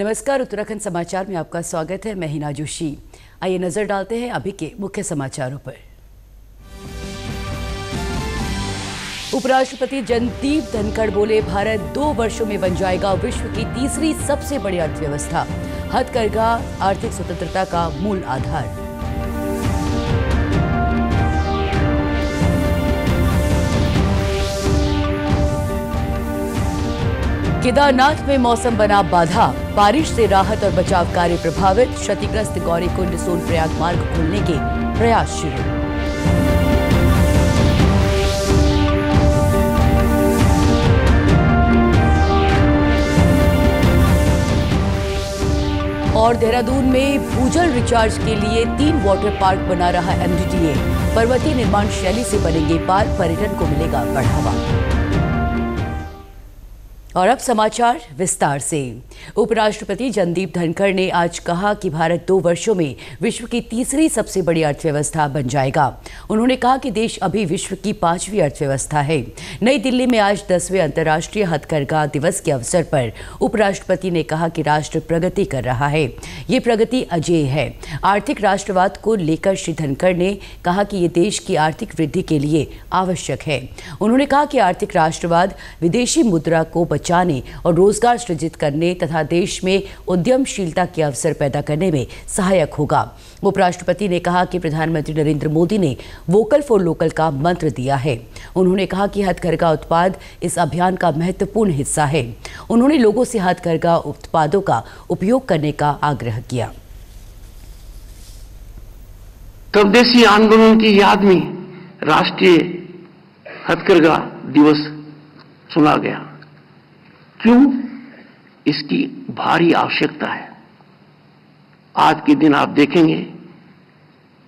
नमस्कार, उत्तराखंड समाचार में आपका स्वागत है। मैं हिना जोशी। आइए नजर डालते हैं अभी के मुख्य समाचारों पर। उपराष्ट्रपति जगदीप धनखड़ बोले, भारत 2 वर्षों में बन जाएगा विश्व की तीसरी सबसे बड़ी अर्थव्यवस्था। हथकरघा आर्थिक स्वतंत्रता का मूल आधार। केदारनाथ में मौसम बना बाधा, बारिश से राहत और बचाव कार्य प्रभावित। क्षतिग्रस्त गौरीकुंड सोनप्रयाग मार्ग खोलने के प्रयास शुरू। और देहरादून में भूजल रिचार्ज के लिए 3 वाटर पार्क बना रहा MDDA। पर्वतीय निर्माण शैली से बनेंगे पार्क, पर्यटन को मिलेगा बढ़ावा। और अब समाचार विस्तार से। उपराष्ट्रपति जगदीप धनखड़ ने आज कहा कि भारत 2 वर्षों में विश्व की तीसरी सबसे बड़ी अर्थव्यवस्था बन जाएगा। उन्होंने कहा कि देश अभी विश्व की 5वीं अर्थव्यवस्था है। नई दिल्ली में आज 10वें अंतर्राष्ट्रीय हथकरघा दिवस के अवसर पर उपराष्ट्रपति ने कहा कि राष्ट्र प्रगति कर रहा है, ये प्रगति अजेय है। आर्थिक राष्ट्रवाद को लेकर श्री धनखड़ ने कहा कि ये देश की आर्थिक वृद्धि के लिए आवश्यक है। उन्होंने कहा कि आर्थिक राष्ट्रवाद विदेशी मुद्रा को बचाने और रोजगार सृजित करने तथा देश में उद्यमशीलता के अवसर पैदा करने में सहायक होगा। उपराष्ट्रपति ने कहा कि प्रधानमंत्री नरेंद्र मोदी ने वोकल फॉर लोकल का मंत्र दिया है। उन्होंने कहा कि हथकरघा उत्पाद इस अभियान का महत्वपूर्ण हिस्सा है। उन्होंने लोगों से हथकरघा उत्पादों का उपयोग करने का आग्रह किया। स्वदेशी आंदोलन की याद में राष्ट्रीय हथकरघा दिवस चुना गया। क्यों? इसकी भारी आवश्यकता है। आज के दिन आप देखेंगे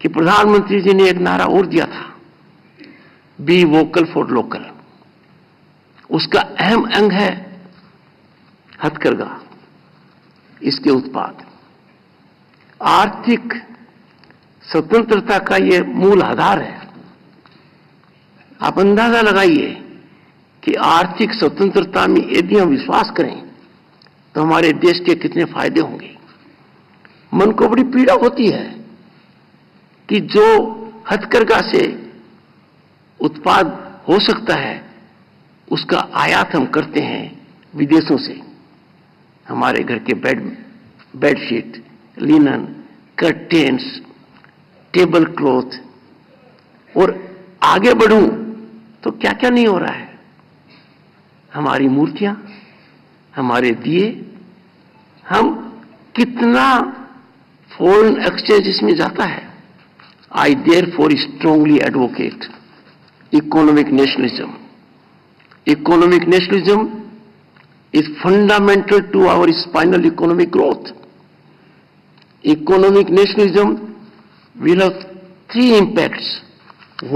कि प्रधानमंत्री जी ने एक नारा और दिया था, बी वोकल फॉर लोकल। उसका अहम अंग है हथकरघा, इसके उत्पाद। आर्थिक स्वतंत्रता का यह मूल आधार है। आप अंदाजा लगाइए कि आर्थिक स्वतंत्रता में यदि हम विश्वास करें तो हमारे देश के कितने फायदे होंगे। मन को बड़ी पीड़ा होती है कि जो हथकरघा से उत्पाद हो सकता है उसका आयात हम करते हैं विदेशों से। हमारे घर के bedsheet, linen, curtains, table cloth, और आगे बढ़ूं तो क्या क्या नहीं हो रहा है। हमारी मूर्तियां, हमारे दिए, हम कितना फॉरेन एक्सचेंज इसमें जाता है। I therefore strongly advocate economic nationalism. Economic nationalism is fundamental to our spinal economic growth. Economic nationalism will have 3 impacts.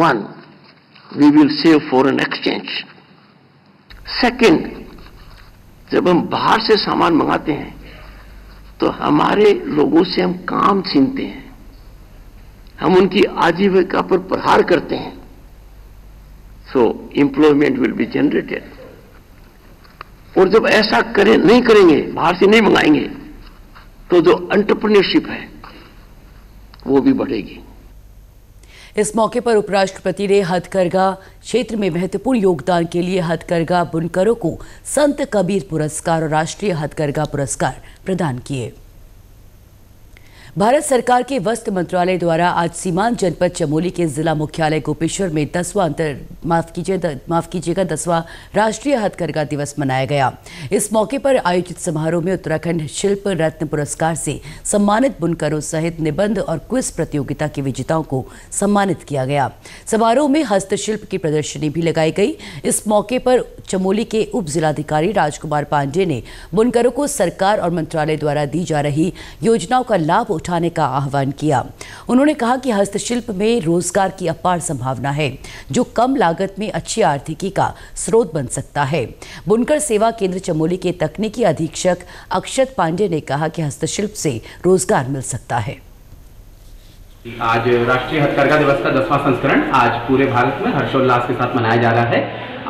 1, we will save foreign exchange. Second, जब हम बाहर से सामान मंगाते हैं तो हमारे लोगों से हम काम छीनते हैं, हम उनकी आजीविका पर प्रहार करते हैं। So employment will be generated. और जब ऐसा नहीं करेंगे, बाहर से नहीं मंगाएंगे, तो जो एंटरप्रेन्योरशिप है वो भी बढ़ेगी। इस मौके पर उपराष्ट्रपति ने हथकरघा क्षेत्र में महत्वपूर्ण योगदान के लिए हथकरघा बुनकरों को संत कबीर पुरस्कार और राष्ट्रीय हथकरघा पुरस्कार प्रदान किए। भारत सरकार के वस्त्र मंत्रालय द्वारा आज सीमांत जनपद चमोली के जिला मुख्यालय गोपेश्वर में 10वां राष्ट्रीय हथकरघा दिवस मनाया गया। इस मौके पर आयोजित समारोह में उत्तराखंड शिल्प रत्न पुरस्कार से सम्मानित बुनकरों सहित निबंध और क्विज प्रतियोगिता के विजेताओं को सम्मानित किया गया। समारोह में हस्तशिल्प की प्रदर्शनी भी लगाई गई। इस मौके पर चमोली के उप जिलाधिकारी राजकुमार पांडे ने बुनकरों को सरकार और मंत्रालय द्वारा दी जा रही योजनाओं का लाभ उठाने का आह्वान किया। उन्होंने कहा कि हस्तशिल्प में रोजगार की अपार संभावना है, जो कम लागत में अच्छी आर्थिकी का स्रोत बन सकता है। बुनकर सेवा केंद्र चमोली के तकनीकी अधीक्षक अक्षत पांडे ने कहा कि हस्तशिल्प से रोजगार मिल सकता है। आज राष्ट्रीय हथकरघा दिवस का 10वां संस्करण आज पूरे भारत में हर्षोल्लास के साथ मनाया जा रहा है।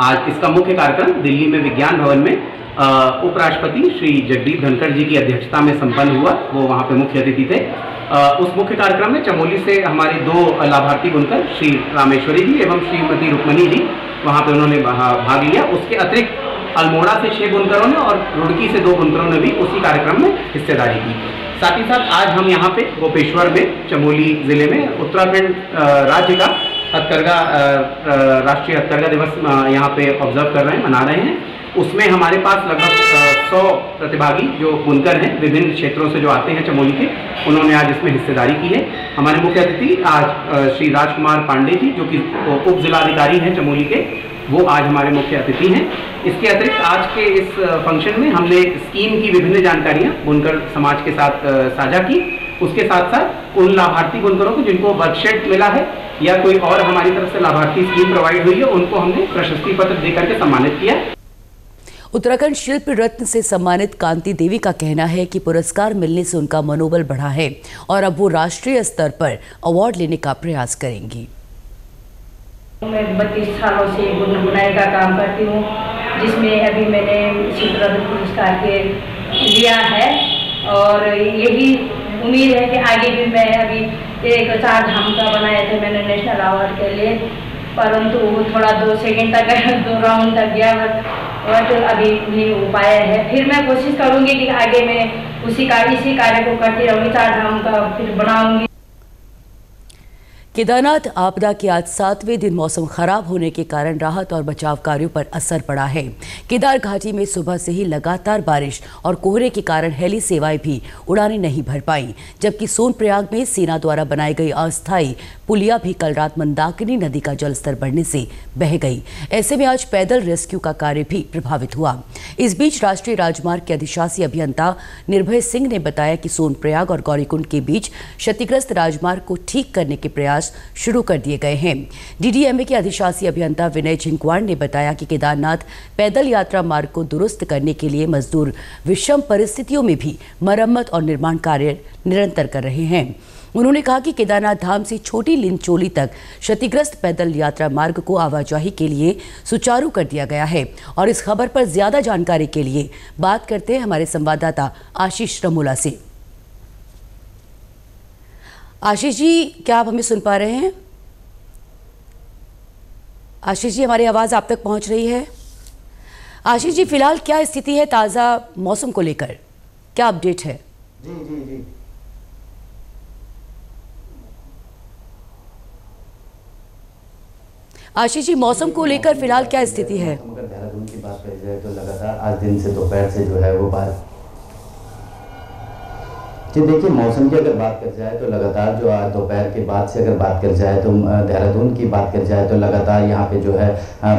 आज इसका मुख्य कार्यक्रम दिल्ली में विज्ञान भवन में उपराष्ट्रपति श्री जगदीप धनखड़ जी की अध्यक्षता में संपन्न हुआ। वो वहाँ पे मुख्य अतिथि थे। उस मुख्य कार्यक्रम में चमोली से हमारे 2 लाभार्थी बुनकर श्री रामेश्वरी जी एवं श्रीमती रुक्मणी जी वहाँ पे उन्होंने भाग लिया। उसके अतिरिक्त अल्मोड़ा से 6 बुनकरों ने और रुड़की से 2 बुनकरों ने भी उसी कार्यक्रम में हिस्सेदारी की। साथ ही साथ आज हम यहाँ पे गोपेश्वर में चमोली जिले में उत्तराखंड राज्य का हथकरघा राष्ट्रीय हथकरघा दिवस यहाँ पे ऑब्जर्व कर रहे हैं, मना रहे हैं। उसमें हमारे पास लगभग 100 प्रतिभागी जो बुनकर हैं विभिन्न क्षेत्रों से जो आते हैं चमोली के, उन्होंने आज इसमें हिस्सेदारी की है। हमारे मुख्य अतिथि आज श्री राजकुमार पांडे जी जो कि उप जिलाधिकारी हैं चमोली के, वो आज हमारे मुख्य अतिथि हैं। इसके अतिरिक्त आज के इस फंक्शन में हमने स्कीम की विभिन्न जानकारियां बुनकर समाज के साथ साझा की। उसके साथ साथ उन लाभार्थी बुनकरों को जिनको वर्कशेट मिला है या कोई और हमारी तरफ से लाभार्थी स्कीम प्रोवाइड हुई है, उनको हमने प्रशस्ति पत्र देकर के सम्मानित किया। उत्तराखंड शिल्प रत्न से सम्मानित कांति देवी का कहना है कि पुरस्कार मिलने से उनका मनोबल बढ़ा है और अब वो राष्ट्रीय स्तर पर अवार्ड लेने का प्रयास करेंगी। मैं 32 सालों से बुनाई का काम करती हूँ, जिसमें अभी मैंने शिल्प रत्न पुरस्कार के लिया है और यही उम्मीद है कि आगे भी मैं अभी एक 4 धाम का बनाया था मैंने नेशनल अवार्ड के लिए, परंतु वो थोड़ा 2 सेकंड तक 2 राउंड तक गया बट अभी नहीं हो पाया है। फिर मैं कोशिश करूंगी कि आगे मैं इसी कार्य को करती रहूंगी, 4 धाम का फिर बनाऊंगी। केदारनाथ आपदा के आज 7वें दिन मौसम खराब होने के कारण राहत और बचाव कार्यों पर असर पड़ा है। केदार घाटी में सुबह से ही लगातार बारिश और कोहरे के कारण हेली सेवाएं भी उड़ानें नहीं भर पाई, जबकि सोनप्रयाग में सेना द्वारा बनाई गई अस्थायी पुलिया भी कल रात मंदाकिनी नदी का जलस्तर बढ़ने से बह गई। ऐसे में आज पैदल रेस्क्यू का कार्य भी प्रभावित हुआ। इस बीच राष्ट्रीय राजमार्ग के अधिशासी अभियंता निर्भय सिंह ने बताया कि सोनप्रयाग और गौरीकुंड के बीच क्षतिग्रस्त राजमार्ग को ठीक करने के प्रयास शुरू कर दिए गए हैं। डीडीएमए के अधिशासी अभियंता विनय झिंकवाड़ ने बताया कि केदारनाथ पैदल यात्रा मार्ग को दुरुस्त करने के लिए मजदूर विषम परिस्थितियों में भी मरम्मत और निर्माण कार्य निरंतर कर रहे हैं। उन्होंने कहा कि केदारनाथ धाम से छोटी लिंचोली तक क्षतिग्रस्त पैदल यात्रा मार्ग को आवाजाही के लिए सुचारू कर दिया गया है। और इस खबर पर ज्यादा जानकारी के लिए बात करते हैं हमारे संवाददाता आशीष रमोला से। आशीष जी, क्या आप हमें सुन पा रहे हैं? आशीष जी, हमारी आवाज आप तक पहुंच रही है? आशीष जी, फिलहाल क्या स्थिति है ताजा मौसम को लेकर, क्या अपडेट है? जी आशीष जी, मौसम को लेकर फिलहाल क्या स्थिति है? अगर देहरादून की बात करी जाए तो लगातार आज दिन से दोपहर से जो है वो बात जी देखिए, मौसम की अगर बात कर जाए तो लगातार जो आज दोपहर के बाद से अगर बात कर जाए तो देहरादून की बात कर जाए तो लगातार यहाँ पे जो है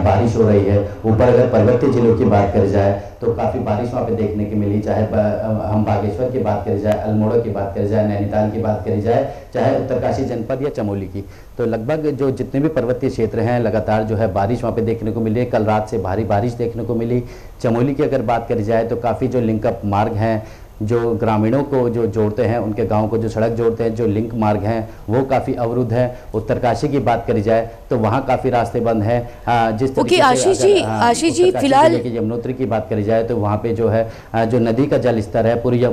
बारिश हो रही है। ऊपर अगर पर्वतीय जिलों की बात करी जाए तो काफ़ी बारिश वहाँ पे देखने की मिली, चाहे हम बागेश्वर की बात करी जाए, अल्मोड़ा की बात करी जाए, नैनीताल की बात करी जाए, चाहे उत्तरकाशी जनपद या चमोली की, तो लगभग जो जितने भी पर्वतीय क्षेत्र हैं लगातार जो है बारिश वहाँ पे देखने को मिली है। कल रात से भारी बारिश देखने को मिली। चमोली की अगर बात करी जाए तो काफ़ी जो लिंकअप मार्ग हैं, जो ग्रामीणों को जो जोड़ते हैं, उनके गांव को जो सड़क जोड़ते हैं, जो लिंक मार्ग हैं वो काफ़ी अवरुद्ध है। उत्तरकाशी की बात करी जाए तो वहाँ काफ़ी रास्ते बंद हैं। जिस तरीके से आशीष जी फिलहाल यमुनोत्री की बात करी जाए तो वहाँ पे जो है जो नदी का जल स्तर है पूरी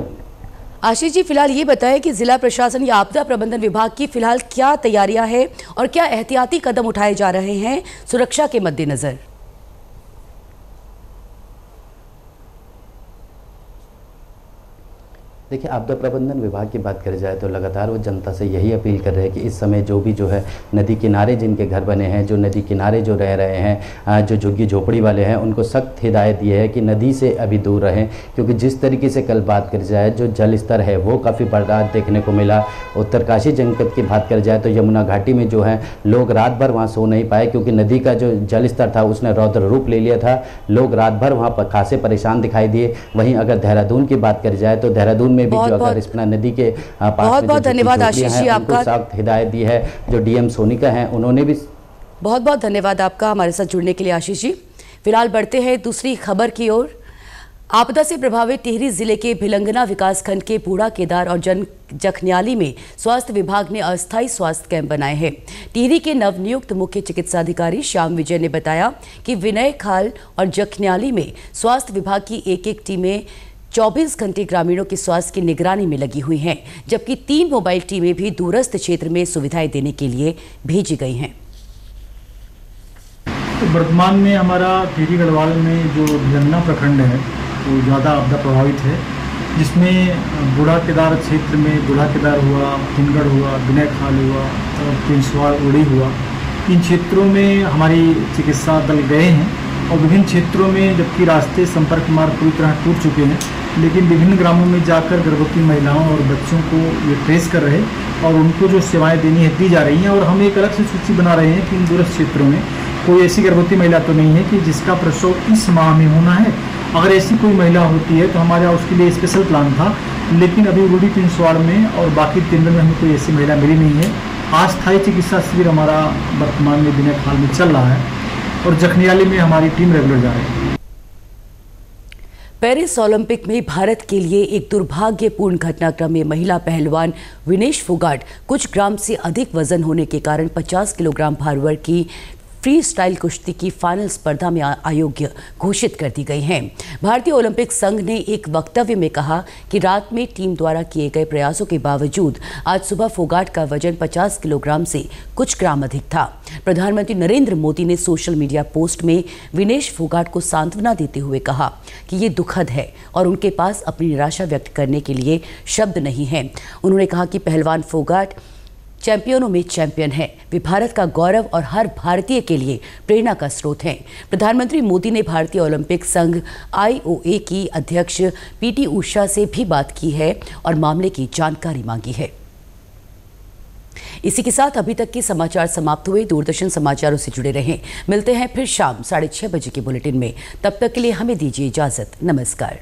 आशीष जी फिलहाल ये बताएं कि जिला प्रशासन या आपदा प्रबंधन विभाग की फिलहाल क्या तैयारियां हैं और क्या एहतियाती कदम उठाए जा रहे हैं सुरक्षा के मद्देनजर? देखिए, आपदा प्रबंधन विभाग की बात करी जाए तो लगातार वो जनता से यही अपील कर रहे हैं कि इस समय जो भी जो है नदी किनारे जिनके घर बने हैं, जो नदी किनारे जो रह रहे हैं, जो झुग्गी झोपड़ी वाले हैं, उनको सख्त हिदायत दी है कि नदी से अभी दूर रहें, क्योंकि जिस तरीके से कल बात करी जाए जो जल स्तर है वो काफ़ी बढ़ा देखने को मिला। उत्तरकाशी जनपद की बात करी जाए तो यमुना घाटी में जो है लोग रात भर वहाँ सो नहीं पाए, क्योंकि नदी का जो जल स्तर था उसने रौद्र रूप ले लिया था। लोग रात भर वहाँ पर खासे परेशान दिखाई दिए। वहीं अगर देहरादून की बात करी जाए तो देहरादून में भी जो अगर रिस्पना नदी के बहुत धन्यवाद आशीष जी, आपका सख्त हिदायत दी है। जो डीएम सोनिका हैं उन्होंने भी बहुत धन्यवाद आपका हमारे साथ जुड़ने के लिए आशीष जी। फिलहाल बढ़ते हैं दूसरी खबर की ओर। आपदा से प्रभावित टिहरी जिले के भिलंगना विकासखंड के बूढ़ा केदार और जखनियाली में स्वास्थ्य विभाग ने अस्थायी स्वास्थ्य कैंप बनाए हैं। टिहरी के नवनियुक्त मुख्य चिकित्साधिकारी श्याम विजय ने बताया कि विनय खाल और जखनियाली में स्वास्थ्य विभाग की एक टीमें 24 घंटे ग्रामीणों के स्वास्थ्य की निगरानी में लगी हुई हैं, जबकि 3 मोबाइल टीमें भी दूरस्थ क्षेत्र में सुविधाएं देने के लिए भेजी गई हैं। तो वर्तमान में हमारा टिहरी गढ़वाल में जो भिलंगना प्रखंड है वो ज़्यादा आपदा प्रभावित है, जिसमें बूढ़ा केदार क्षेत्र में बूढ़ा केदार हुआ, हिनगढ़ हुआ, विनय खाल हुआ और पिंसवाड़ उड़ी हुआ। इन क्षेत्रों में हमारी चिकित्सा दल गए हैं और विभिन्न क्षेत्रों में जबकि रास्ते संपर्क मार्ग पूरी तरह टूट चुके हैं, लेकिन विभिन्न ग्रामों में जाकर गर्भवती महिलाओं और बच्चों को ये ट्रेस कर रहे और उनको जो सेवाएं देनी है दी जा रही हैं। और हम एक अलग से सूची बना रहे हैं कि इन दूरस्थ क्षेत्रों में कोई ऐसी गर्भवती महिला तो नहीं है कि जिसका प्रसव इस माह में होना है। अगर ऐसी कोई महिला होती है तो हमारे यहाँ उसके लिए स्पेशल प्लान था, लेकिन अभी रूडी पिंसवाड़ में और बाकी 3 में हमें कोई ऐसी महिला मिली नहीं है। अस्थायी चिकित्सा शिविर हमारा वर्तमान में विनय खाल में चल रहा है और जखनियाली में हमारी टीम रेगुलर जा रही है। पेरिस ओलंपिक में भारत के लिए एक दुर्भाग्यपूर्ण घटनाक्रम में महिला पहलवान विनेश फोगाट कुछ ग्राम से अधिक वजन होने के कारण 50 किलोग्राम भार वर्ग की फ्री स्टाइल कुश्ती की फाइनल स्पर्धा में अयोग्य घोषित कर दी गई हैं। भारतीय ओलंपिक संघ ने एक वक्तव्य में कहा कि रात में टीम द्वारा किए गए प्रयासों के बावजूद आज सुबह फोगाट का वजन 50 किलोग्राम से कुछ ग्राम अधिक था। प्रधानमंत्री नरेंद्र मोदी ने सोशल मीडिया पोस्ट में विनेश फोगाट को सांत्वना देते हुए कहा कि ये दुखद है और उनके पास अपनी निराशा व्यक्त करने के लिए शब्द नहीं है। उन्होंने कहा कि पहलवान फोगाट चैंपियनों में चैंपियन है, वे भारत का गौरव और हर भारतीय के लिए प्रेरणा का स्रोत हैं। प्रधानमंत्री मोदी ने भारतीय ओलंपिक संघ IOA की अध्यक्ष PT उषा से भी बात की है और मामले की जानकारी मांगी है। इसी के साथ अभी तक के समाचार समाप्त हुए। दूरदर्शन समाचारों से जुड़े रहें। मिलते हैं फिर शाम 6:30 बजे के बुलेटिन में। तब तक के लिए हमें दीजिए इजाजत। नमस्कार।